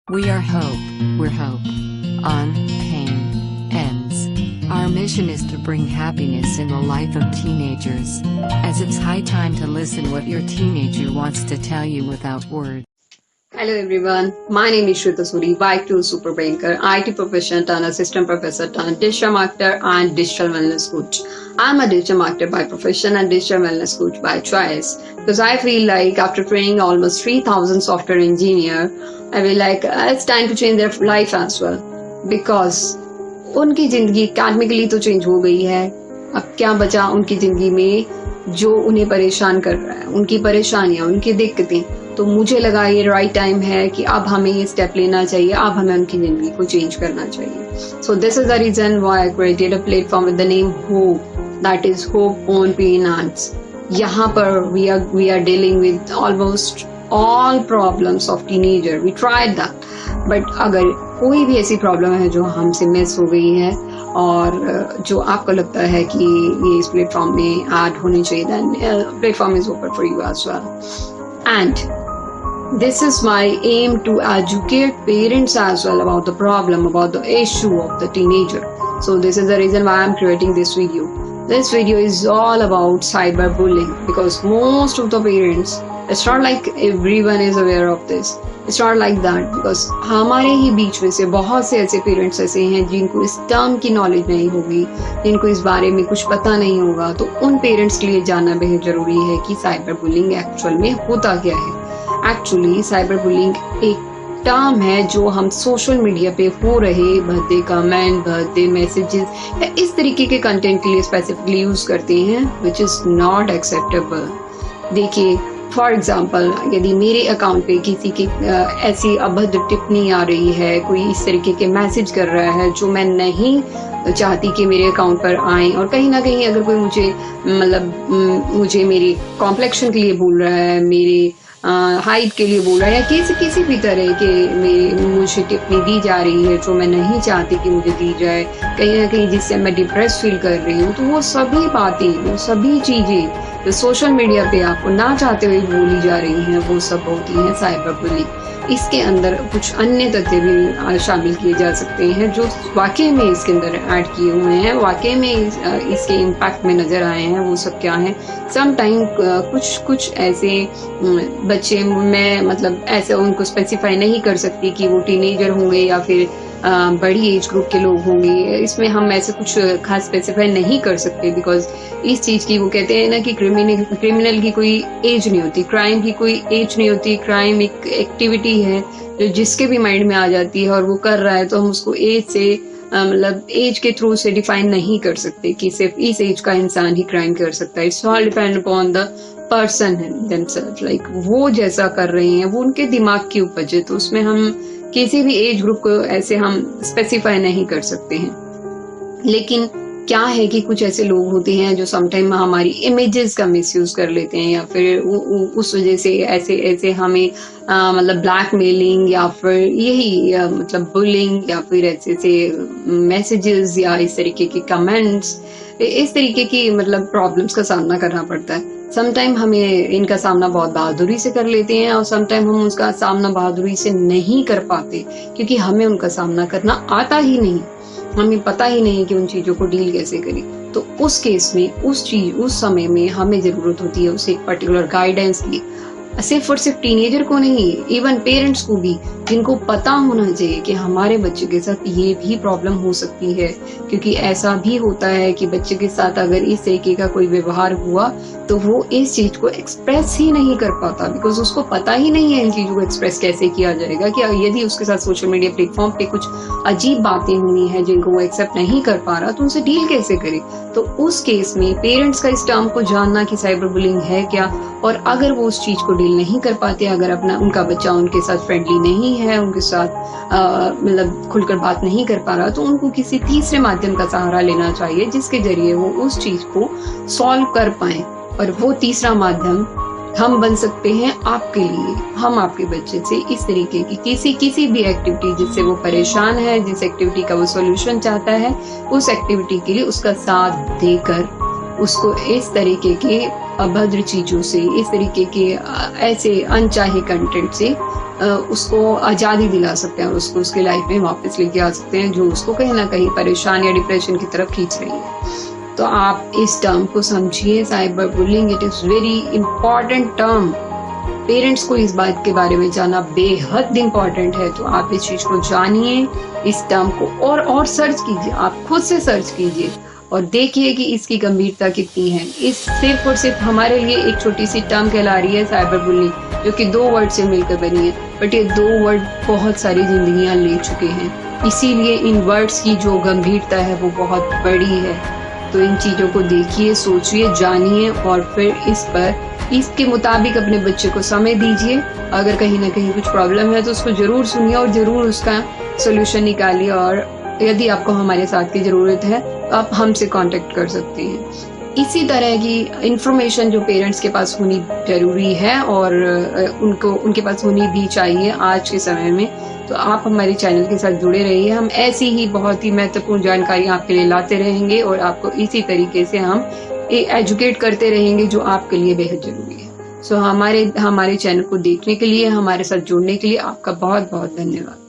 We are hope, we're hope. On pain ends. Our mission is to bring happiness in the life of teenagers. As it's high time to listen what your teenager wants to tell you without words. Hello everyone, my name is Shruta Suri, Y2 Super Banker, IT professional turned assistant professor turned digital marketer and digital wellness coach. I'm a digital marketer by profession and digital wellness coach by choice because I feel like after training almost 3,000 software engineer, I feel like it's time to change their life as well because उनकी जिंदगी academically तो change हो गई है. अब क्या बचा उनकी जिंदगी में जो उन्हें परेशान कर रहा है, उनकी परेशानियां, उनकी दिक्कतें. तो मुझे लगा ये राइट टाइम है कि अब हमें ये स्टेप लेना चाहिए, अब हमें उनकी जिंदगी को चेंज करना चाहिए. So this is the reason why I created a platform with the name hope, that is hope on pain ends. यहाँ पर we are dealing with almost all problems of teenager. We tried that, but अगर कोई भी ऐसी problem है जो हमसे miss हो गई है और जो आपको लगता है कि ये इस प्लेटफॉर्म में ऐड होनी चाहिए, then platform is open for you as well. And this is my aim to educate parents as well about the problem, about the issue of the teenager. So this is the reason why I'm creating this video. This video is all about cyberbullying because most of the parents, it's not like everyone is aware of this. It's not like that because हमारे ही बीच में से बहुत से ऐसे parents ऐसे हैं जिनको इस टर्म की नॉलेज नहीं होगी, जिनको इस बारे में कुछ पता नहीं होगा. तो उन पेरेंट्स के लिए जानना बेहद जरूरी है कि साइबर बुलिंग एक्चुअल में होता क्या है. एक्चुअली साइबर बुलिंग एक टर्म है जो हम सोशल मीडिया पे हो रहे भद्दे कमेंट, भद्दे मैसेजेस या इस तरीके के कंटेंट के लिए स्पेसिफिकली यूज करते हैं, विच इज नॉट एक्सेप्टेबल. देखिए, फॉर एग्जाम्पल, यदि मेरे अकाउंट पे किसी की ऐसी अभद्र टिप्पणी आ रही है, कोई इस तरीके के मैसेज कर रहा है जो मैं नहीं चाहती कि मेरे अकाउंट पर आए, और कहीं ना कहीं अगर कोई मुझे मेरे कॉम्प्लेक्शन के लिए बोल रहा है, मेरे हाइट के लिए बोल रहा है, या किसी भी तरह के मुझे टिप्पणी दी जा रही है जो मैं नहीं चाहती कि मुझे दी जाए, कहीं ना कहीं जिससे मैं डिप्रेस फील कर रही हूँ, तो वो सभी बातें, वो सभी चीजें जो सोशल मीडिया पे आपको ना चाहते हुए बोली जा रही हैं, वो सब होती हैं साइबर बुलिंग. इसके अंदर कुछ अन्य तथ्य भी शामिल किए जा सकते हैं जो वाकई में इसके अंदर ऐड किए हुए हैं, वाकई में इसके इम्पैक्ट में नजर आए हैं. वो सब क्या है, समटाइम कुछ ऐसे बच्चे, मैं मतलब ऐसे उनको स्पेसिफाई नहीं कर सकती कि वो टीनेजर होंगे या फिर बड़ी एज ग्रुप के लोग होंगे. इसमें हम ऐसे कुछ खास स्पेसिफाई नहीं कर सकते बिकॉज इस चीज की, वो कहते हैं ना कि क्रिमिनल की कोई एज नहीं होती, क्राइम की कोई एज नहीं होती. क्राइम एक एक्टिविटी है जो जिसके भी माइंड में आ जाती है और वो कर रहा है, तो हम उसको एज से मतलब एज के थ्रू से डिफाइन नहीं कर सकते कि सिर्फ इस एज का इंसान ही क्राइम कर सकता है. It's all depend upon the person themselves. Like वो जैसा कर रहे हैं वो उनके दिमाग की उपज है, तो उसमें हम किसी भी एज ग्रुप को ऐसे हम स्पेसिफाई नहीं कर सकते हैं. लेकिन क्या है कि कुछ ऐसे लोग होते हैं जो समटाइम हमारी इमेजेस का मिसयूज कर लेते हैं या फिर उस वजह से ऐसे हमें मतलब ब्लैकमेलिंग या फिर यही मतलब बुलिंग या फिर ऐसे मैसेजेस या इस तरीके के कमेंट्स, इस तरीके की मतलब प्रॉब्लम्स का सामना करना पड़ता है. समटाइम हमें इनका सामना बहुत बहादुरी से कर लेते हैं और समटाइम हम उसका सामना बहादुरी से नहीं कर पाते क्योंकि हमें उनका सामना करना आता ही नहीं, हमें पता ही नहीं कि उन चीजों को डील कैसे करें. तो उस केस में उस समय में हमें जरूरत होती है उस एक पर्टिकुलर गाइडेंस की. सिर्फ और सिर्फ टीनेजर को नहीं, इवन पेरेंट्स को भी, जिनको पता होना चाहिए कि हमारे बच्चे के साथ ये भी प्रॉब्लम हो सकती है. क्योंकि ऐसा भी होता है कि बच्चे के साथ अगर इस तरीके का कोई व्यवहार हुआ तो वो इस चीज को एक्सप्रेस ही नहीं कर पाता बिकॉज उसको पता ही नहीं है इन चीजों को एक्सप्रेस कैसे किया जाएगा. कि यदि उसके साथ सोशल मीडिया प्लेटफॉर्म पे कुछ अजीब बातें हुई हैं जिनको वो एक्सेप्ट नहीं कर पा रहा, तो उनसे डील कैसे करे. तो उस केस में पेरेंट्स का इस टर्म को जानना कि साइबर बुलिंग है क्या, और अगर वो उस चीज को डील नहीं कर पाते, अगर उनका बच्चा उनके साथ फ्रेंडली नहीं है, उनके साथ मतलब खुलकर बात नहीं कर पा रहा, तो उनको किसी तीसरे माध्यम का सहारा लेना चाहिए जिसके जरिए वो उस चीज को सॉल्व कर पाए. और वो तीसरा माध्यम हम बन सकते हैं आपके लिए. हम आपके बच्चे से इस तरीके की किसी भी एक्टिविटी जिससे वो परेशान है, जिस एक्टिविटी का वो सॉल्यूशन चाहता है, उस एक्टिविटी के लिए उसका साथ देकर उसको इस तरीके के अभद्र चीजों से, इस तरीके के ऐसे अनचाहे कंटेंट से उसको आज़ादी दिला सकते हैं और उसको उसकी लाइफ में वापस लेके आ सकते हैं, जो उसको कहीं ना कहीं परेशान या डिप्रेशन की तरफ खींच रही है। तो आप इस टर्म को समझिए, cyber bullying, it is very important term. Parents को इस बात के बारे में जानना बेहद इंपॉर्टेंट है। तो आप इस चीज़ को जानिए, इस टर्म को और सर्च कीजिए, आप खुद से सर्च कीजिए और देखिए कि इसकी गंभीरता कितनी है। इस सिर्फ और सिर्फ हमारे लिए एक छोटी सी टर्म कहला रही है साइबर बुलिंग, जो कि 2 वर्ड से मिलकर बनी है, बट ये 2 वर्ड बहुत सारी जिंदगियां ले चुके हैं। इसीलिए इन वर्ड्स की जो गंभीरता है वो बहुत बड़ी है। तो इन चीज़ों को देखिए, सोचिए, जानिए और फिर इसके मुताबिक अपने बच्चे को समय दीजिए। अगर कहीं ना कहीं कुछ प्रॉब्लम है तो उसको जरूर सुनिए और जरूर उसका सोल्यूशन निकालिए। और यदि आपको हमारे साथ की ज़रूरत है तो आप हमसे कांटेक्ट कर सकते हैं। इसी तरह की इंफॉर्मेशन जो पेरेंट्स के पास होनी ज़रूरी है और उनके पास होनी भी चाहिए आज के समय में। तो आप हमारे चैनल के साथ जुड़े रहिए, हम ऐसी ही बहुत ही महत्वपूर्ण जानकारी आपके लिए लाते रहेंगे और आपको इसी तरीके से हम एजुकेट करते रहेंगे, जो आपके लिए बेहद ज़रूरी है। सो हमारे चैनल को देखने के लिए, हमारे साथ जुड़ने के लिए आपका बहुत बहुत धन्यवाद।